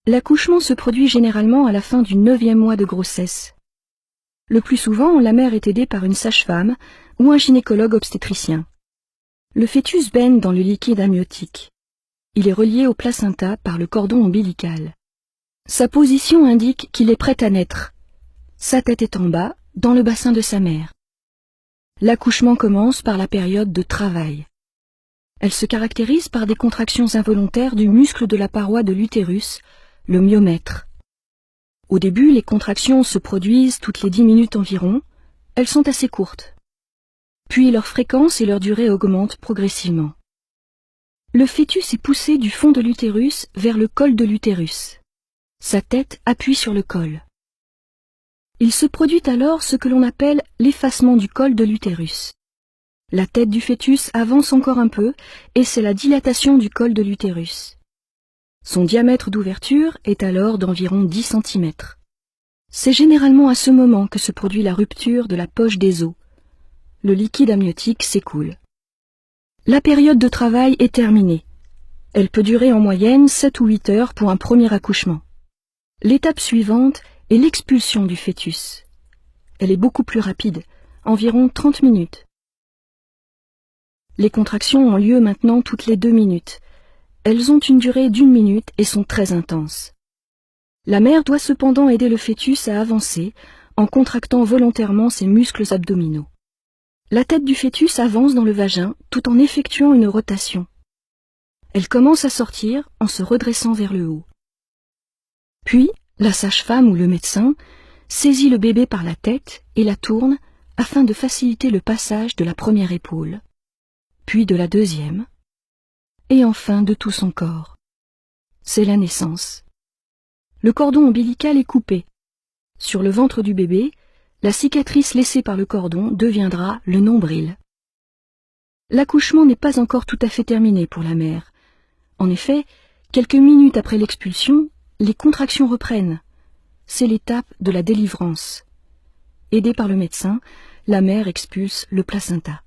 L'accouchement se produit généralement à la fin du 9e mois de grossesse. Le plus souvent, la mère est aidée par une sage-femme ou un gynécologue obstétricien. Le fœtus baigne dans le liquide amniotique. Il est relié au placenta par le cordon ombilical. Sa position indique qu'il est prêt à naître. Sa tête est en bas, dans le bassin de sa mère. L'accouchement commence par la période de travail. Elle se caractérise par des contractions involontaires du muscle de la paroi de l'utérus, le myomètre. Au début, les contractions se produisent toutes les 10 minutes environ. Elles sont assez courtes. Puis leur fréquence et leur durée augmentent progressivement. Le fœtus est poussé du fond de l'utérus vers le col de l'utérus. Sa tête appuie sur le col. Il se produit alors ce que l'on appelle l'effacement du col de l'utérus. La tête du fœtus avance encore un peu et c'est la dilatation du col de l'utérus. Son diamètre d'ouverture est alors d'environ 10 cm. C'est généralement à ce moment que se produit la rupture de la poche des os. Le liquide amniotique s'écoule. La période de travail est terminée. Elle peut durer en moyenne 7 ou 8 heures pour un premier accouchement. L'étape suivante est l'expulsion du fœtus. Elle est beaucoup plus rapide, environ 30 minutes. Les contractions ont lieu maintenant toutes les 2 minutes. Elles ont une durée d'1 minute et sont très intenses. La mère doit cependant aider le fœtus à avancer en contractant volontairement ses muscles abdominaux. La tête du fœtus avance dans le vagin tout en effectuant une rotation. Elle commence à sortir en se redressant vers le haut. Puis, la sage-femme ou le médecin saisit le bébé par la tête et la tourne afin de faciliter le passage de la première épaule, puis de la deuxième, et enfin de tout son corps. C'est la naissance. Le cordon ombilical est coupé. Sur le ventre du bébé, la cicatrice laissée par le cordon deviendra le nombril. L'accouchement n'est pas encore tout à fait terminé pour la mère. En effet, quelques minutes après l'expulsion, les contractions reprennent. C'est l'étape de la délivrance. Aidée par le médecin, la mère expulse le placenta.